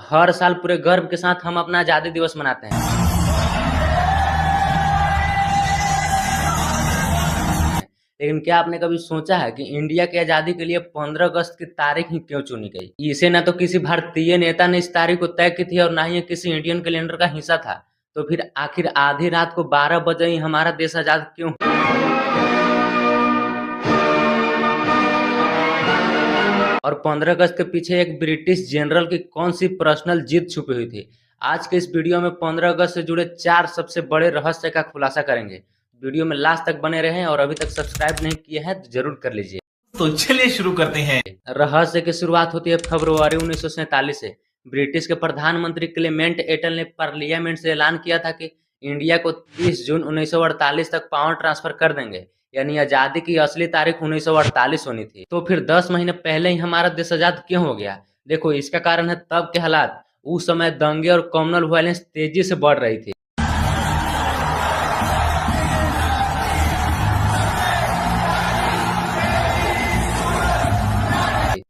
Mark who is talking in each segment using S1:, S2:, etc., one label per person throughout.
S1: हर साल पूरे गर्व के साथ हम अपना आज़ादी दिवस मनाते हैं। लेकिन क्या आपने कभी सोचा है कि इंडिया की आज़ादी के लिए 15 अगस्त की तारीख ही क्यों चुनी गई? इसे ना तो किसी भारतीय नेता ने इस तारीख को तय की थी और ना ही ये किसी इंडियन कैलेंडर का हिस्सा था। तो फिर आखिर आधी रात को 12 बजे ही हमारा देश आज़ाद क्यों? और 15 अगस्त के पीछे एक ब्रिटिश जनरल की कौन सी पर्सनल जीत छुपी हुई थी? आज के इस वीडियो में 15 अगस्त से जुड़े 4 सबसे बड़े रहस्य का खुलासा करेंगे। वीडियो में लास्ट तक बने रहें और अभी तक सब्सक्राइब नहीं किए हैं तो जरूर कर लीजिए।
S2: तो चलिए शुरू करते हैं।
S1: रहस्य की शुरुआत होती है फरवरी 1947 से। ब्रिटिश के प्रधानमंत्री क्लेमेंट एटल ने पार्लियामेंट से ऐलान किया था कि इंडिया को 30 जून 1948 तक पावर ट्रांसफर कर देंगे, यानी आज़ादी की असली तारीख 1948 होनी थी। तो फिर 10 महीने पहले ही हमारा देश आज़ाद क्यों हो गया? देखो, इसका कारण है तब के हालात। उस समय दंगे और कम्युनल वायलेंस तेजी से बढ़ रही थी।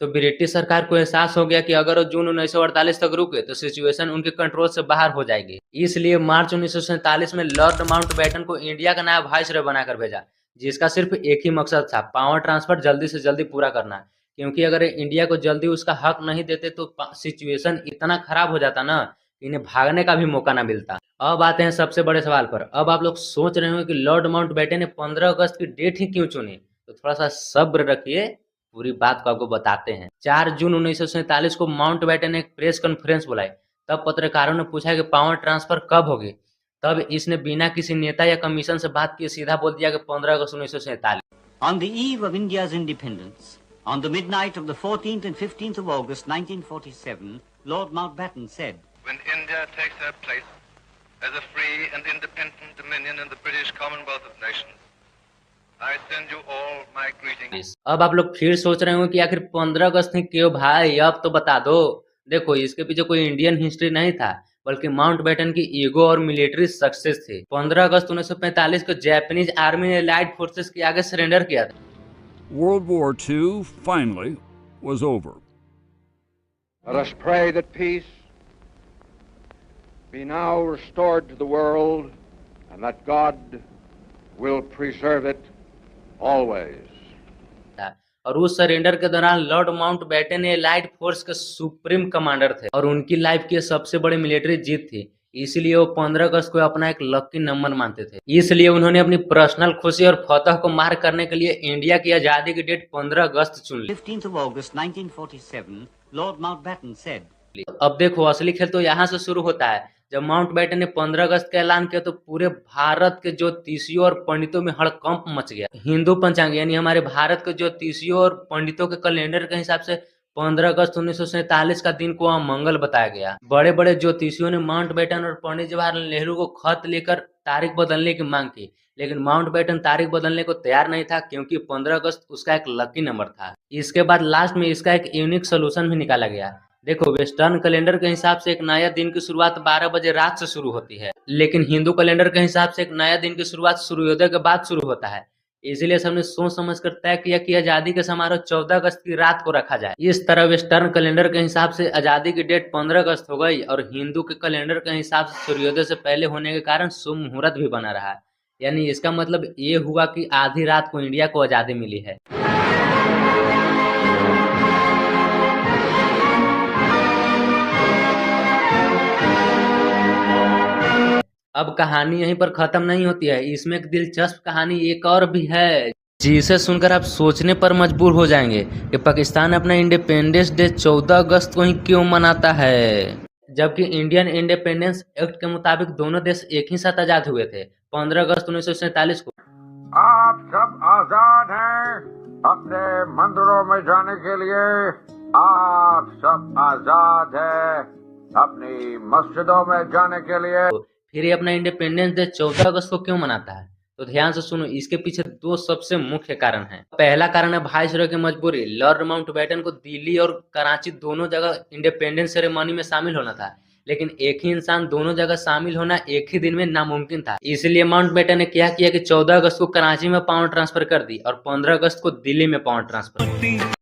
S1: तो ब्रिटिश सरकार को एहसास हो गया कि अगर वो जून 1948 तक रुके तो सिचुएशन उनके कंट्रोल से बाहर हो जाएगी। इसलिए मार्च 1947 में लॉर्ड माउंटबेटन को इंडिया का नया वाइसरॉय बनाकर भेजा, जिसका सिर्फ एक ही मकसद था, पावर ट्रांसफर जल्दी से जल्दी पूरा करना। क्योंकि अगर इंडिया को जल्दी उसका हक नहीं देते तो सिचुएशन इतना खराब हो जाता ना, इन्हें भागने का भी मौका ना मिलता। अब आते हैं सबसे बड़े सवाल पर। अब आप लोग सोच रहे हो कि लॉर्ड माउंटबेटन ने 15 अगस्त की डेट ही क्यों चुनी? तो थोड़ा सा सब्र रखिए, पूरी बात को आपको बताते हैं। 4 जून 1947 को माउंटबेटन ने एक प्रेस कॉन्फ्रेंस बुलाई। तब पत्रकारों ने पूछा कि पावर ट्रांसफर कब होगी। तब इसने बिना किसी नेता या कमीशन से बात किए सीधा बोल दिया कि 15 अगस्त 1947।
S3: On the eve of India's independence, on the midnight of the 14th and 15th of August 1947, Lord Mountbatten said,
S4: "When India takes her place as a free and independent dominion in the British Commonwealth of Nations, I send you all my greetings."
S1: अब आप लोग फिर सोच रहे हो कि आखिर 15 अगस्त ही क्यों भाई, अब तो बता दो। देखो, इसके पीछे कोई इंडियन हिस्ट्री नहीं था, बल्कि माउंटबेटन की ईगो और मिलिट्री सक्सेस थी। 15 अगस्त 1945 को जापानीज आर्मी ने एलाइड फोर्सेस के आगे सरेंडर किया था।
S5: World War II finally was over.
S6: Let us pray that peace be now restored to the world and that God will preserve it always.
S1: और उस surrender के दौरान लॉर्ड माउंटबेटन एलाइड फोर्स के supreme commander थे और उनकी life की सबसे बड़ी मिलिट्री जीत थी। इसलिए वो 15 अगस्त को अपना एक लकी नंबर मानते थे। इसलिए उन्होंने अपनी पर्सनल खुशी और फतह को मार्क करने के लिए इंडिया की आजादी की डेट 15 अगस्त चुन ली।
S3: 15th of August 1947, Lord Mountbatten said,
S1: अब देखो, असली खेल तो यहाँ से शुरू होता है। जब माउंटबेटन ने 15 अगस्त का ऐलान किया तो पूरे भारत के ज्योतिषियों और पंडितों में हड़कंप मच गया। हिंदू पंचांग यानी हमारे भारत के ज्योतिषियों और पंडितों के कैलेंडर के हिसाब से 15 अगस्त 1947 का दिन को अमंगल बताया गया। बड़े बड़े ज्योतिषियों ने माउंटबेटन और पंडित जवाहरलाल नेहरू को खत लेकर तारीख बदलने की मांग की, लेकिन माउंटबेटन तारीख बदलने को तैयार नहीं था क्योंकि 15 अगस्त उसका एक लकी नंबर था। इसके बाद लास्ट में इसका एक यूनिक सोल्यूशन भी निकाला गया। देखो, वेस्टर्न कैलेंडर के हिसाब से एक नया दिन की शुरुआत 12 बजे रात से शुरू होती है, लेकिन हिंदू कैलेंडर के हिसाब से एक नया दिन की शुरुआत सूर्योदय के बाद शुरू होता है। इसीलिए सबने सोच समझकर तय किया कि आजादी का समारोह 14 अगस्त की रात को रखा जाए। इस तरह वेस्टर्न कैलेंडर के हिसाब से आजादी की डेट 15 अगस्त हो गई और हिंदू के कैलेंडर के हिसाब से सूर्योदय से पहले होने के कारण शुभ मुहूर्त भी बना रहा। यानी इसका मतलब ये हुआ कि आधी रात को इंडिया को आजादी मिली है। अब कहानी यहीं पर खत्म नहीं होती है, इसमें एक दिलचस्प कहानी एक और भी है, जिसे सुनकर आप सोचने पर मजबूर हो जाएंगे कि पाकिस्तान अपना इंडिपेंडेंस डे 14 अगस्त को ही क्यों मनाता है, जबकि इंडियन इंडिपेंडेंस एक्ट के मुताबिक दोनों देश एक ही साथ आजाद हुए थे 15 अगस्त 1947 को।
S6: आप सब आजाद हैं अपने मंदिरों में जाने के लिए, आप सब आजाद हैं अपनी मस्जिदों में जाने के लिए।
S1: फिर ये अपना इंडिपेंडेंस डे 14 अगस्त को क्यों मनाता है? तो ध्यान से सुनो, इसके पीछे दो सबसे मुख्य कारण हैं। पहला कारण है वाइसरॉय की मजबूरी। लॉर्ड माउंटबेटन को दिल्ली और कराची दोनों जगह इंडिपेंडेंस सेरेमनी में शामिल होना था, लेकिन एक ही इंसान दोनों जगह शामिल होना एक ही दिन में नामुमकिन था। इसलिए माउंटबेटन ने क्या किया कि 14 अगस्त को कराची में पावर ट्रांसफर कर दी और 15 अगस्त को दिल्ली में पावर ट्रांसफर।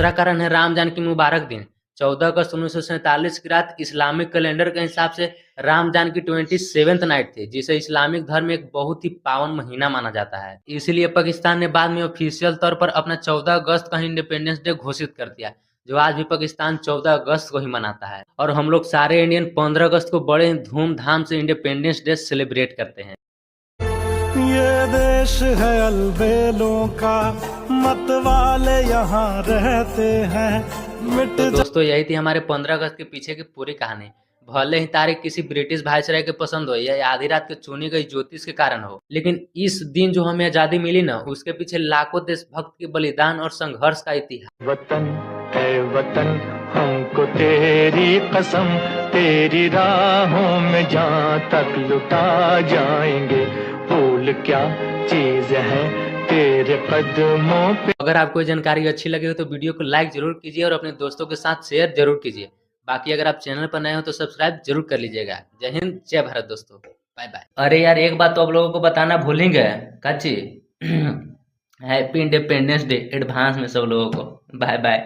S1: दूसरा कारण है राम जानकी मुबारक दिन। 14 अगस्त 1947 की रात इस्लामिक कैलेंडर के हिसाब से राम जानकी 27th नाइट थी, जिसे इस्लामिक धर्म में एक बहुत ही पावन महीना माना जाता है। इसीलिए पाकिस्तान ने बाद में ऑफिशियल तौर पर अपना 14 अगस्त का इंडिपेंडेंस डे घोषित कर दिया, जो आज भी पाकिस्तान 14 अगस्त को ही मनाता है। और हम लोग सारे इंडियन 15 अगस्त को बड़े धूमधाम से इंडिपेंडेंस डे सेलिब्रेट करते हैं।
S7: ये देश है अलबेलों का, मत वाले यहाँ रहते हैं।
S1: तो दोस्तों यही थी हमारे 15 अगस्त के पीछे की पूरी कहानी। भले ही तारीख किसी ब्रिटिश भाईचारे के पसंद हो या आधी रात के चुनी गई ज्योतिष के कारण हो, लेकिन इस दिन जो हमें आजादी मिली ना, उसके पीछे लाखों देशभक्त के बलिदान और संघर्ष का इतिहास।
S7: वतन है वतन, हमको तेरी कसम, तेरी राहों में जहाँ तक लुटा जाएंगे, भूल क्या चीज है तेरे कदमों पे।
S1: अगर आपको जानकारी अच्छी लगी हो तो वीडियो को लाइक जरूर कीजिए और अपने दोस्तों के साथ शेयर जरूर कीजिए। बाकी अगर आप चैनल पर नए हो तो सब्सक्राइब जरूर कर लीजिएगा। जय हिंद, जय भारत दोस्तों, बाय बाय। अरे यार एक बात तो आप लोगों को बताना भूल ही गए, काची हैप्पी इंडिपेंडेंस डे एडवांस में सब लोगों को। Bye bye.